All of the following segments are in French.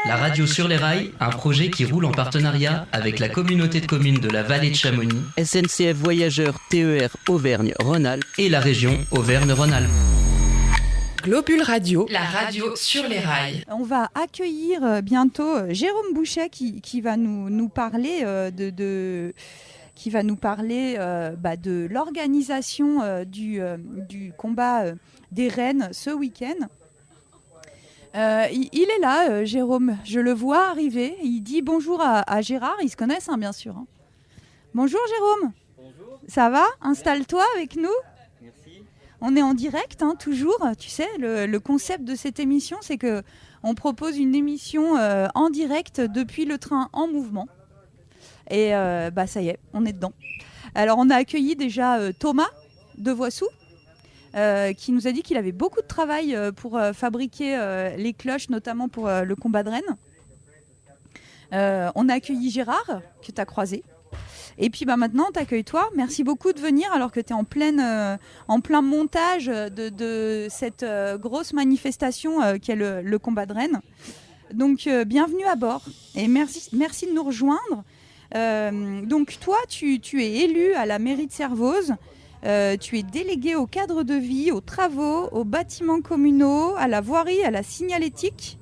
La radio sur les rails, un projet qui roule en partenariat avec la communauté de communes de la vallée de Chamonix, SNCF Voyageurs TER Auvergne-Rhône-Alpes et la région Auvergne-Rhône-Alpes. Globule Radio, la radio sur les rails. On va accueillir bientôt Jérôme Bouchet qui va nous parler qui va nous parler de l'organisation du combat des rennes ce week-end. Il est là, Jérôme. Je le vois arriver. Il dit bonjour à Gérard. Ils se connaissent, bien sûr. Bonjour, Jérôme. Bonjour. Ça va ? Installe-toi avec nous. Merci. On est en direct, toujours. Tu sais, le concept de cette émission, c'est qu'on propose une émission en direct depuis le train en mouvement. Et ça y est, on est dedans. Alors, on a accueilli déjà Thomas de Voissou, qui nous a dit qu'il avait beaucoup de travail pour fabriquer les cloches, notamment pour le combat de rennes. On a accueilli Gérard, que tu as croisé. Et puis maintenant, on t'accueille toi. Merci beaucoup de venir alors que tu es en plein montage de cette grosse manifestation qu'est le combat de rennes. Donc, bienvenue à bord et merci de nous rejoindre. Donc, toi, tu es élu à la mairie de Servoz. Tu es délégué au cadre de vie, aux travaux, aux bâtiments communaux, à la voirie, à la signalétique.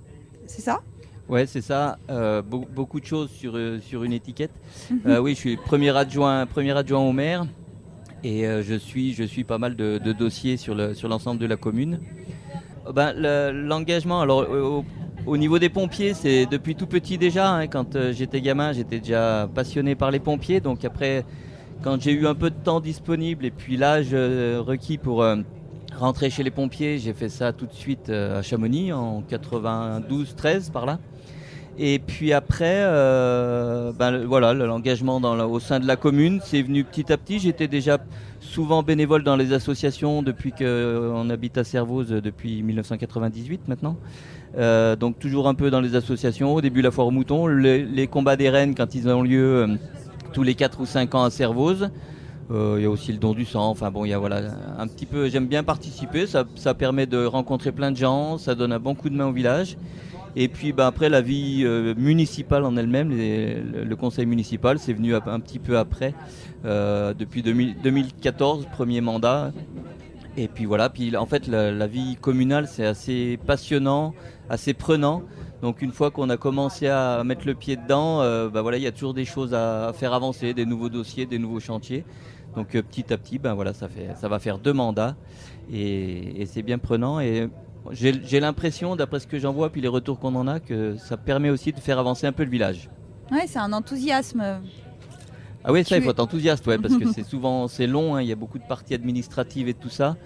C'est ça ? Ouais, c'est ça. Beaucoup de choses sur une étiquette. Oui, je suis premier adjoint au maire et je suis pas mal de dossiers sur l'ensemble de la commune. L'engagement, alors au niveau des pompiers, c'est depuis tout petit déjà. Quand j'étais gamin, j'étais déjà passionné par les pompiers. Donc après, quand j'ai eu un peu de temps disponible et puis l'âge requis pour rentrer chez les pompiers, j'ai fait ça tout de suite à Chamonix en 92-13 par là. Et puis après, l'engagement au sein de la commune, c'est venu petit à petit. J'étais déjà souvent bénévole dans les associations depuis qu'on habite à Servoz depuis 1998 maintenant. Donc toujours un peu dans les associations. Au début, la foire aux moutons, les combats des rennes quand ils ont lieu tous les 4 ou 5 ans à Servoz. Il y a aussi le don du sang. Enfin bon, il y a un petit peu. J'aime bien participer. Ça permet de rencontrer plein de gens. Ça donne un bon coup de main au village. Et puis après la vie municipale en elle-même, le conseil municipal, c'est venu un petit peu après, depuis 2014, premier mandat. Et puis voilà, en fait la vie communale c'est assez passionnant, assez prenant. Donc une fois qu'on a commencé à mettre le pied dedans, il y a toujours des choses à faire avancer, des nouveaux dossiers, des nouveaux chantiers. Donc petit à petit, ça va faire 2 mandats et c'est bien prenant. Et j'ai l'impression, d'après ce que j'en vois, puis les retours qu'on en a, que ça permet aussi de faire avancer un peu le village. Ouais, c'est un enthousiasme. Ah oui, ça, il faut être enthousiaste, parce que c'est long, il y a beaucoup de parties administratives et tout ça.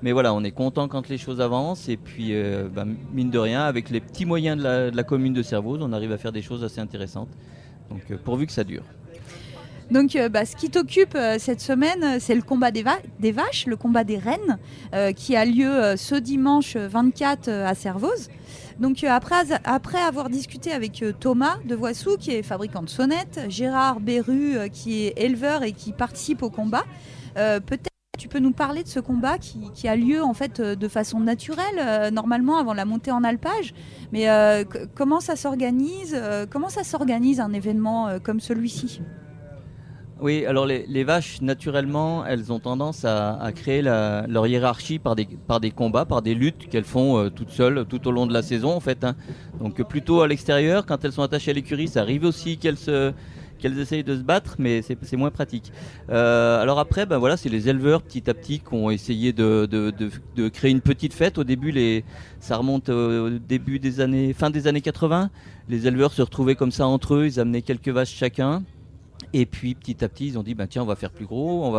Mais voilà, on est content quand les choses avancent. Et puis, mine de rien, avec les petits moyens de la commune de Servoz, on arrive à faire des choses assez intéressantes. Donc, pourvu que ça dure. Donc, ce qui t'occupe cette semaine, c'est le combat des vaches, le combat des rennes, qui a lieu ce dimanche 24 à Servoz. Donc, après avoir discuté avec Thomas de Voissou, qui est fabricant de sonnettes, Gérard Berru, qui est éleveur et qui participe au combat, peut-être tu peux nous parler de ce combat qui a lieu en fait de façon naturelle, normalement avant la montée en alpage. Mais comment ça s'organise un événement comme celui-ci ? Oui, alors les vaches, naturellement, elles ont tendance à créer leur hiérarchie par des combats, par des luttes qu'elles font toutes seules tout au long de la saison, en fait. Donc plutôt à l'extérieur, quand elles sont attachées à l'écurie, ça arrive aussi qu'elles essayent de se battre, mais c'est moins pratique. Alors après, c'est les éleveurs petit à petit qui ont essayé de créer une petite fête. Au début, ça remonte au début fin des années 80. Les éleveurs se retrouvaient comme ça entre eux, ils amenaient quelques vaches chacun. Et puis petit à petit, ils ont dit tiens, on va faire plus gros,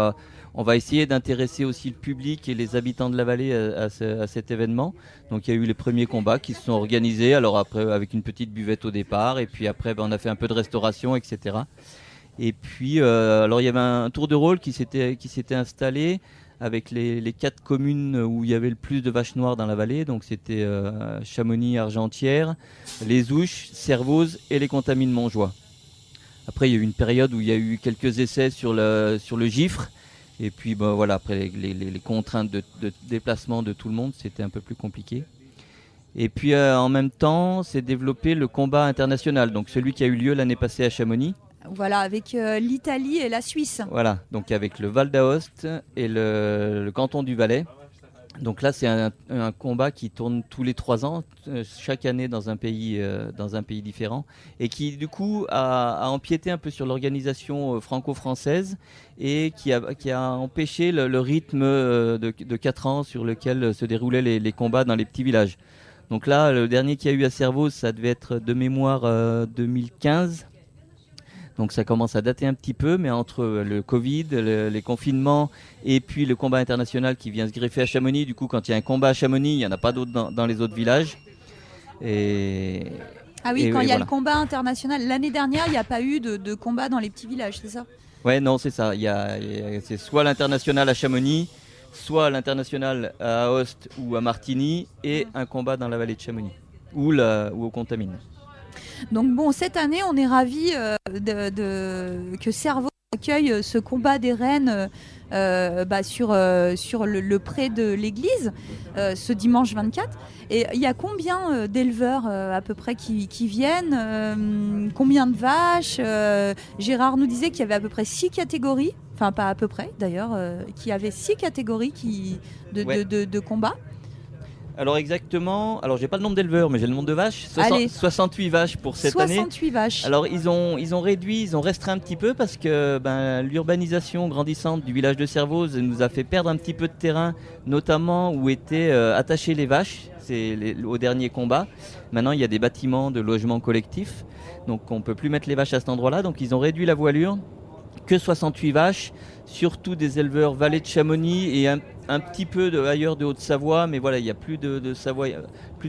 on va essayer d'intéresser aussi le public et les habitants de la vallée à cet événement. Donc il y a eu les premiers combats qui se sont organisés, alors après avec une petite buvette au départ, et puis après on a fait un peu de restauration, etc. Et puis alors il y avait un tour de rôle qui s'était installé avec les 4 communes où il y avait le plus de vaches noires dans la vallée. Donc c'était Chamonix, Argentière, Les Ouches, Servoz et les Contamines Montjoie. Après, il y a eu une période où il y a eu quelques essais sur le gifre. Et puis, après les contraintes de déplacement de tout le monde, c'était un peu plus compliqué. Et puis en même temps, s'est développé le combat international, donc celui qui a eu lieu l'année passée à Chamonix. Voilà, avec l'Italie et la Suisse. Voilà, donc avec le Val d'Aoste et le canton du Valais. Donc là, c'est un combat qui tourne tous les 3 ans, chaque année dans un pays différent, et qui du coup a empiété un peu sur l'organisation franco-française et qui a empêché le rythme de 4 ans sur lequel se déroulaient les combats dans les petits villages. Donc là, le dernier qu'il y a eu à Servoz, ça devait être de mémoire 2015. Donc ça commence à dater un petit peu, mais entre le Covid, les confinements et puis le combat international qui vient se greffer à Chamonix, du coup quand il y a un combat à Chamonix, il n'y en a pas d'autres dans les autres villages. Ah oui, quand il y a voilà. le combat international. L'année dernière, il n'y a pas eu de combat dans les petits villages, c'est ça? Ouais, non, c'est ça. C'est soit l'international à Chamonix, soit l'international à Aoste ou à Martigny, et un combat dans la vallée de Chamonix ou au Contamine. Donc bon, cette année, on est ravis que Servoz accueille ce combat des rennes sur le pré de l'église ce dimanche 24. Et il y a combien d'éleveurs à peu près qui viennent, combien de vaches? Gérard nous disait qu'il y avait à peu près 6 catégories, enfin pas à peu près d'ailleurs, qu'il y avait 6 catégories de combat. Alors exactement, j'ai pas le nombre d'éleveurs, mais j'ai le nombre de vaches. 68 vaches pour cette année. 68 vaches. Alors ils ont restreint un petit peu parce que l'urbanisation grandissante du village de Servoz nous a fait perdre un petit peu de terrain, notamment où étaient attachées les vaches. C'est au dernier combat. Maintenant il y a des bâtiments de logements collectifs, donc on peut plus mettre les vaches à cet endroit-là. Donc ils ont réduit la voilure. Que 68 vaches, surtout des éleveurs Vallée de Chamonix et un petit peu ailleurs de Haute-Savoie, mais voilà, il n'y a plus de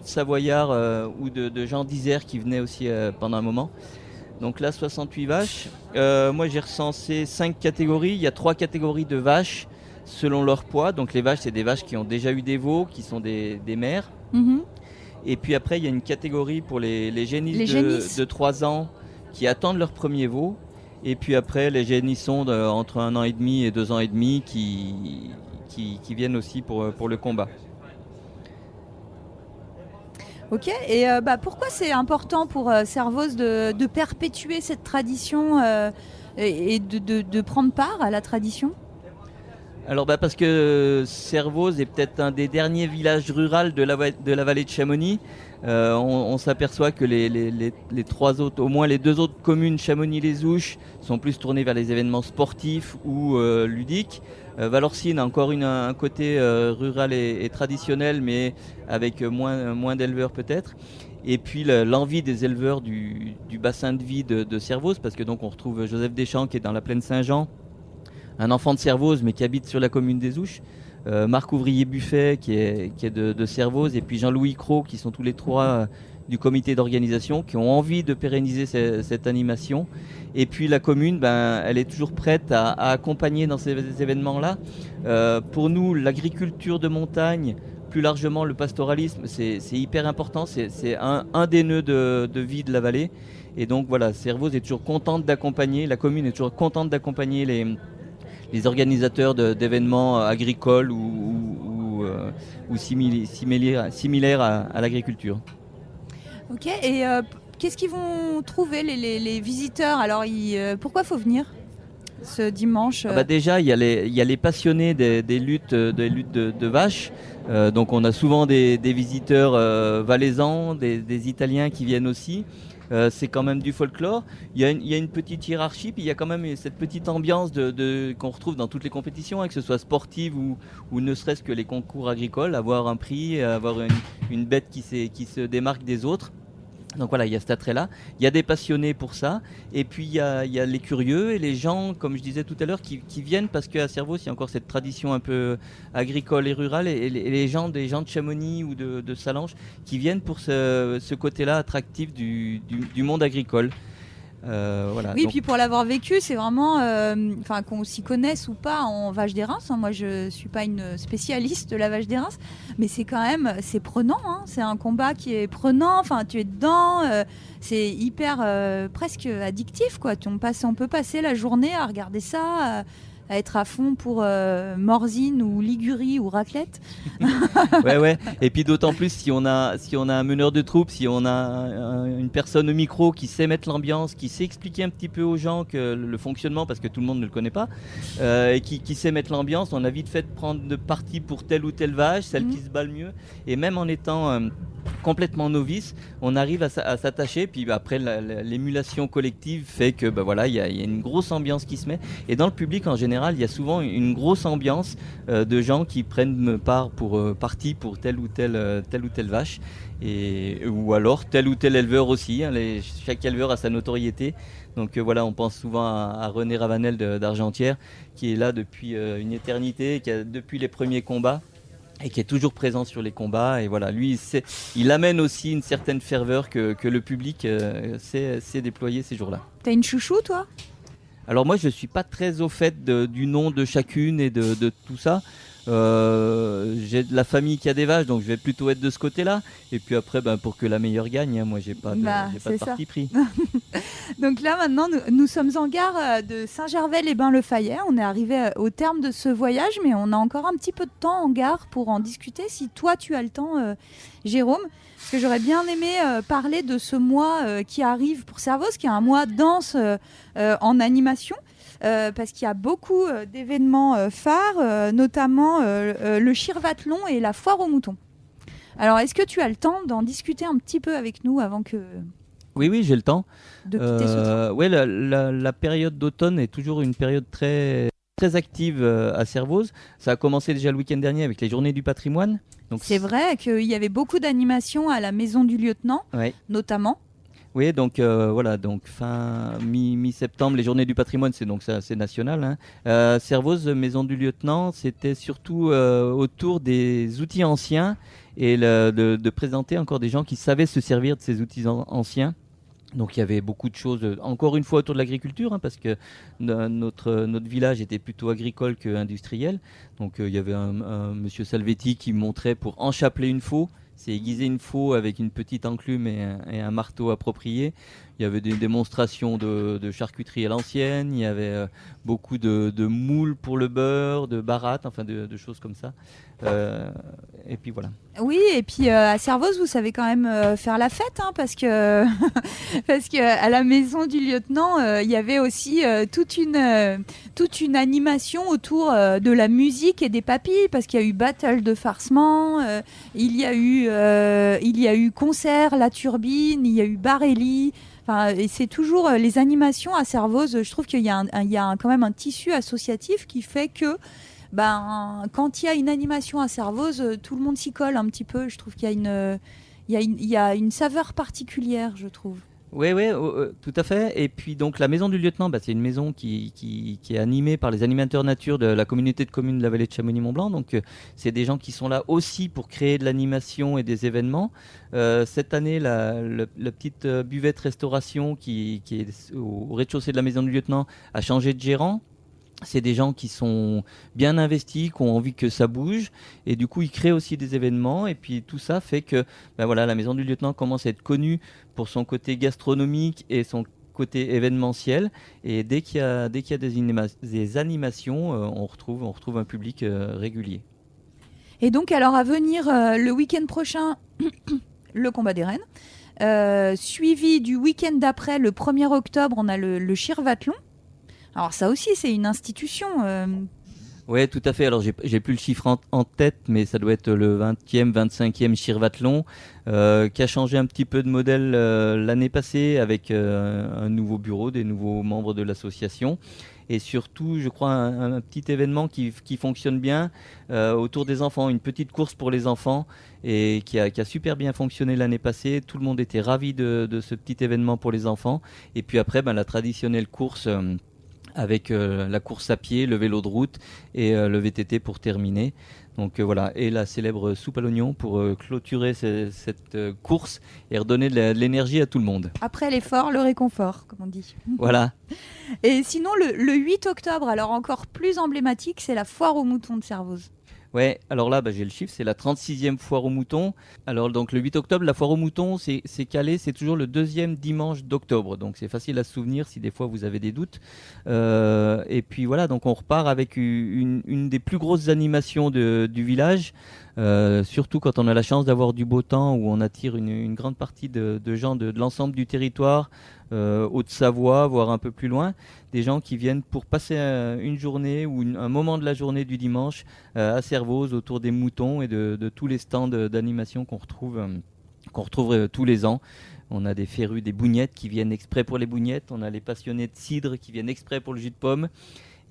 Savoyards ou de gens d'Isère qui venaient aussi pendant un moment. Donc là, 68 vaches. Moi, j'ai recensé 5 catégories. Il y a 3 catégories de vaches selon leur poids. Donc les vaches, c'est des vaches qui ont déjà eu des veaux, qui sont des mères. Mm-hmm. Et puis après, il y a une catégorie pour les génisses de 3 ans qui attendent leur premier veau. Et puis après, les génissons entre 1 an et demi et 2 ans et demi qui viennent aussi pour le combat. Ok, et pourquoi c'est important pour Servoz de perpétuer cette tradition et de prendre part à la tradition? Alors parce que Servoz est peut-être un des derniers villages ruraux de la vallée de Chamonix. On s'aperçoit que les 3 autres, au moins les 2 autres communes, Chamonix-les-Ouches, sont plus tournées vers les événements sportifs ou ludiques. Valorcine a encore un côté rural et traditionnel, mais avec moins d'éleveurs peut-être. Et puis l'envie des éleveurs du bassin de vie de Servoz, parce que donc on retrouve Joseph Deschamps qui est dans la plaine Saint-Jean, un enfant de Servoz mais qui habite sur la commune des Ouches. Marc Ouvrier-Buffet qui est de Servoz, et puis Jean-Louis Cros qui sont tous les 3 du comité d'organisation, qui ont envie de pérenniser cette animation. Et puis la commune, elle est toujours prête à accompagner dans ces événements-là. Pour nous, l'agriculture de montagne, plus largement le pastoralisme, c'est hyper important, c'est un des nœuds de vie de la vallée. Et donc voilà, Servoz est toujours contente d'accompagner, la commune est toujours contente d'accompagner les organisateurs d'événements agricoles ou similaires à l'agriculture. Ok, et qu'est-ce qu'ils vont trouver les visiteurs? Alors, pourquoi il faut venir ce dimanche? Déjà, il y a les passionnés des luttes de vaches. Donc on a souvent des visiteurs valaisans, des Italiens qui viennent aussi. C'est quand même du folklore. Il y a une petite hiérarchie, puis il y a quand même cette petite ambiance qu'on retrouve dans toutes les compétitions, que ce soit sportive ou ne serait-ce que les concours agricoles, avoir un prix, avoir une bête qui se démarque des autres. Donc voilà, il y a cet attrait-là. Il y a des passionnés pour ça. Et puis il y a les curieux et les gens, comme je disais tout à l'heure, qui viennent parce qu'à Servoz, il y a encore cette tradition un peu agricole et rurale. Et des gens de Chamonix ou de Salanches qui viennent pour ce côté-là attractif du monde agricole. Voilà. Oui, puis pour l'avoir vécu, c'est vraiment, qu'on s'y connaisse ou pas en vache des Reims. Moi, je suis pas une spécialiste de la vache des Reims, mais c'est quand même, c'est prenant. C'est un combat qui est prenant. Enfin, tu es dedans. C'est hyper, presque addictif, quoi. On peut passer la journée à regarder ça. à être à fond pour Morzine ou Ligurie ou raclette. Ouais. Et puis d'autant plus si on a un meneur de troupe, si on a une personne au micro qui sait mettre l'ambiance, qui sait expliquer un petit peu aux gens que le fonctionnement, parce que tout le monde ne le connaît pas, et qui sait mettre l'ambiance, on a vite fait de prendre de parti pour telle ou telle vache, celle qui se bat le mieux. Et même en étant complètement novice, on arrive à s'attacher. Puis après, l'émulation collective fait que il y a une grosse ambiance qui se met. Et dans le public en général, il y a souvent une grosse ambiance de gens qui prennent parti pour telle ou telle vache, ou alors tel ou tel éleveur aussi. Chaque éleveur a sa notoriété. Donc on pense souvent à René Ravanel d'Argentière, qui est là depuis une éternité, qui a depuis les premiers combats, et qui est toujours présent sur les combats. Et voilà, lui, il amène aussi une certaine ferveur que le public sait déployer ces jours-là. T'as une chouchou, toi ? Alors moi, je ne suis pas très au fait du nom de chacune et de tout ça. J'ai de la famille qui a des vaches, donc je vais plutôt être de ce côté-là. Et puis après, pour que la meilleure gagne, moi, j'ai pas de parti pris. Donc là, maintenant, nous sommes en gare de Saint-Gervais-les-Bains-le-Fayet. On est arrivé au terme de ce voyage, mais on a encore un petit peu de temps en gare pour en discuter. Si toi, tu as le temps, Jérôme, parce que j'aurais bien aimé parler de ce mois qui arrive pour Servoz, qui est un mois danse en animation. Parce qu'il y a beaucoup d'événements phares, notamment le Chirvathlon et la foire aux moutons. Alors, est-ce que tu as le temps d'en discuter un petit peu avec nous avant que... Oui, j'ai le temps. De quitter ce train. Oui, la période d'automne est toujours une période très, très active à Servoz. Ça a commencé déjà le week-end dernier avec les Journées du patrimoine. Donc, c'est vrai qu'il y avait beaucoup d'animations à la Maison du Lieutenant, notamment. Oui, donc fin mi-septembre, les Journées du patrimoine, c'est national. Servoz, Maison du Lieutenant, c'était surtout autour des outils anciens et de présenter encore des gens qui savaient se servir de ces outils anciens. Donc il y avait beaucoup de choses, encore une fois autour de l'agriculture, parce que notre village était plutôt agricole qu'industriel. Donc il y avait un monsieur Salvetti qui montrait pour enchapeler une faux. C'est aiguiser une faux avec une petite enclume et un marteau approprié. Il y avait des démonstrations de charcuterie à l'ancienne. Il y avait beaucoup de moules pour le beurre, de barattes, enfin de choses comme ça. Et puis voilà. Oui, et puis à Servoz, vous savez quand même faire la fête, parce que à la Maison du Lieutenant, il y avait aussi toute une animation autour de la musique et des papilles, parce qu'il y a eu battle de farcement, il y a eu concert, la turbine, il y a eu Barelli. Et c'est toujours les animations à Servoz. Je trouve qu'il y a quand même un tissu associatif qui fait que quand il y a une animation à Servoz, tout le monde s'y colle un petit peu. Je trouve qu'il y a une saveur particulière, je trouve. Oui, tout à fait. Et puis donc la Maison du Lieutenant, c'est une maison qui est animée par les animateurs nature de la communauté de communes de la vallée de Chamonix-Mont-Blanc. Donc c'est des gens qui sont là aussi pour créer de l'animation et des événements. Cette année, la petite buvette restauration qui est au rez-de-chaussée de la Maison du Lieutenant a changé de gérant. C'est des gens qui sont bien investis, qui ont envie que ça bouge, et du coup ils créent aussi des événements, et puis tout ça fait que la Maison du Lieutenant commence à être connue pour son côté gastronomique et son côté événementiel, et dès qu'il y a des animations, on retrouve un public régulier. Et donc alors à venir le week-end prochain, le combat des rennes, suivi du week-end d'après, le 1er octobre, on a le Chirvathlon. Alors ça aussi, c'est une institution. Oui, tout à fait. Alors j'ai plus le chiffre en tête, mais ça doit être le 20e, 25e Chirvathlon, qui a changé un petit peu de modèle l'année passée avec un nouveau bureau, des nouveaux membres de l'association. Et surtout, je crois, un petit événement qui fonctionne bien autour des enfants, une petite course pour les enfants, et qui a super bien fonctionné l'année passée. Tout le monde était ravi de ce petit événement pour les enfants. Et puis après, la traditionnelle course... avec la course à pied, le vélo de route et le VTT pour terminer. Donc voilà, et la célèbre soupe à l'oignon pour clôturer cette course et redonner de l'énergie à tout le monde. Après l'effort, le réconfort, comme on dit. Voilà. Et sinon, le 8 octobre, alors encore plus emblématique, c'est la foire aux moutons de Servoz. Ouais, alors là, j'ai le chiffre, c'est la 36e foire aux moutons. Alors donc le 8 octobre, la foire aux moutons, c'est calé, c'est toujours le deuxième dimanche d'octobre. Donc c'est facile à se souvenir si des fois vous avez des doutes. Et puis voilà, donc on repart avec une des plus grosses animations du village. Surtout quand on a la chance d'avoir du beau temps, où on attire une grande partie de gens de l'ensemble du territoire, Haute-Savoie, voire un peu plus loin, des gens qui viennent pour passer une journée ou un moment de la journée du dimanche à Servoz autour des moutons et de tous les stands d'animation qu'on retrouve tous les ans. On a des férus, des bougnettes qui viennent exprès pour les bougnettes, on a les passionnés de cidre qui viennent exprès pour le jus de pomme.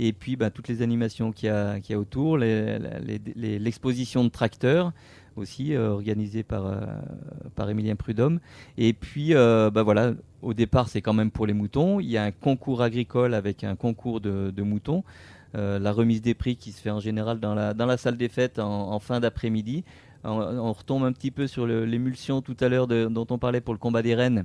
Et puis toutes les animations qu'il y a autour, l'exposition de tracteurs aussi organisée par Émilien Prudhomme. Et puis voilà, au départ c'est quand même pour les moutons. Il y a un concours agricole avec un concours de moutons. La remise des prix qui se fait en général dans la salle des fêtes en fin d'après-midi. On retombe un petit peu sur l'émulsion tout à l'heure dont on parlait pour le combat des rennes,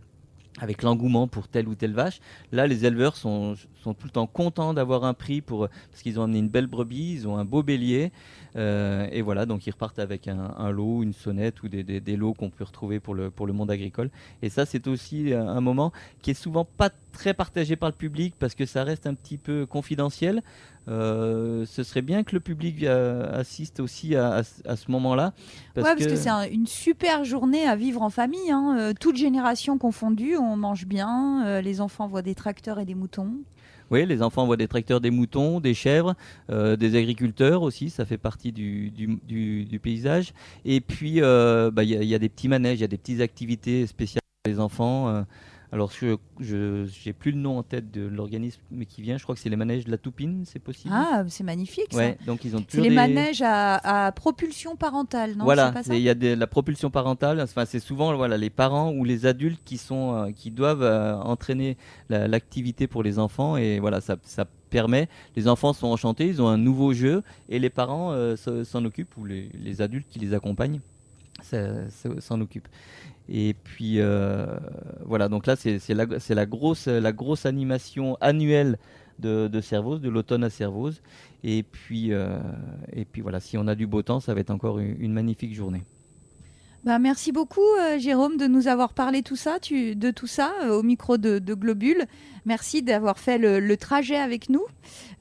avec l'engouement pour telle ou telle vache. Là, les éleveurs sont tout le temps contents d'avoir un prix parce qu'ils ont amené une belle brebis, ils ont un beau bélier. Et voilà, donc ils repartent avec un lot, une sonnette ou des lots qu'on peut retrouver pour le monde agricole. Et ça, c'est aussi un moment qui est souvent pas très partagé par le public parce que ça reste un petit peu confidentiel. Ce serait bien que le public assiste aussi à ce moment-là. Parce que c'est une super journée à vivre en famille, hein. Toutes générations confondues, on mange bien, les enfants voient des tracteurs et des moutons. Oui, les enfants voient des tracteurs, des moutons, des chèvres, des agriculteurs aussi, ça fait partie du paysage. Et puis, y a des petits manèges, il y a des petites activités spéciales pour les enfants. Alors, je n'ai plus le nom en tête de l'organisme qui vient. Je crois que c'est les manèges de la Toupine, c'est possible. Ah, c'est magnifique ça. Ouais, donc ils ont c'est les manèges à propulsion parentale, non? Voilà, c'est pas ça? il y a la propulsion parentale. Enfin, c'est souvent les parents ou les adultes qui doivent entraîner l'activité pour les enfants. Et voilà, ça permet. Les enfants sont enchantés, ils ont un nouveau jeu et les parents s'en occupent ou les adultes qui les accompagnent s'en occupent. Et puis voilà, donc là c'est la grosse animation annuelle de Servoz, de l'automne à Servoz. Et puis voilà, si on a du beau temps, ça va être encore une magnifique journée. Merci beaucoup Jérôme de nous avoir parlé de tout ça au micro de Globule. Merci d'avoir fait le trajet avec nous.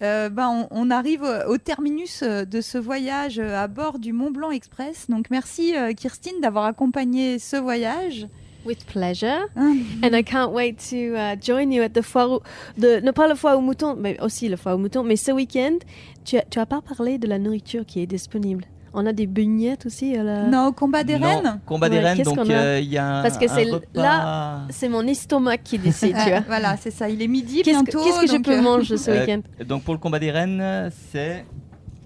On arrive au terminus de ce voyage à bord du Mont Blanc Express. Donc merci Kirstine d'avoir accompagné ce voyage. With pleasure. And I can't wait to join you at the foire, non pas la foire aux moutons, mais aussi la foire aux moutons. Mais ce week-end, tu as pas parlé de la nourriture qui est disponible. On a des beignets aussi. Non, au combat des rennes. Combat des rennes, donc il y a parce que un repas... là, c'est mon estomac qui décide, tu vois. Voilà, c'est ça. Il est midi bientôt. Qu'est-ce que je peux manger ce week-end? Donc pour le combat des rennes, c'est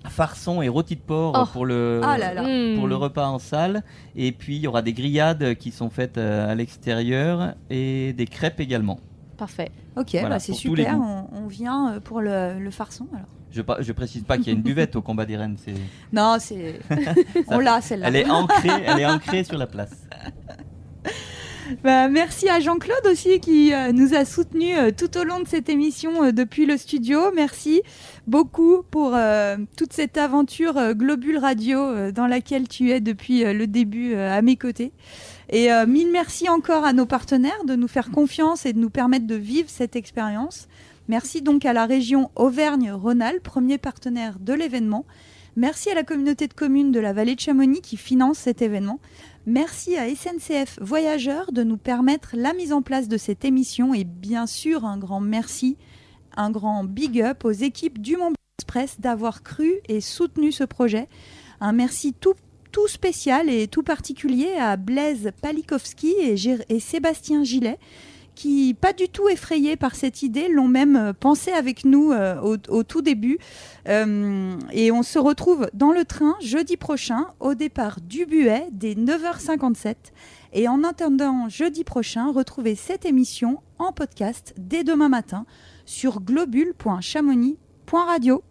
farçon et rôti de porc pour le repas en salle. Et puis il y aura des grillades qui sont faites à l'extérieur et des crêpes également. Parfait. Ok, voilà, c'est super. On vient pour le farçon alors. Je précise pas qu'il y a une buvette au combat des rennes. Non, on l'a celle-là. Elle est ancrée sur la place. Merci à Jean-Claude aussi qui nous a soutenus tout au long de cette émission depuis le studio. Merci beaucoup pour toute cette aventure Globule Radio dans laquelle tu es depuis le début à mes côtés. Et mille merci encore à nos partenaires de nous faire confiance et de nous permettre de vivre cette expérience. Merci donc à la région Auvergne-Rhône-Alpes, premier partenaire de l'événement. Merci à la communauté de communes de la vallée de Chamonix qui finance cet événement. Merci à SNCF Voyageurs de nous permettre la mise en place de cette émission. Et bien sûr, un grand merci, un grand big up aux équipes du Mont Blanc Express d'avoir cru et soutenu ce projet. Un merci tout spécial et tout particulier à Blaise Palikowski et Sébastien Gillet, qui, pas du tout effrayés par cette idée, l'ont même pensé avec nous au tout début. Et on se retrouve dans le train jeudi prochain, au départ du Buet, dès 9h57. Et en attendant jeudi prochain, retrouvez cette émission en podcast dès demain matin sur globule.chamonix.radio.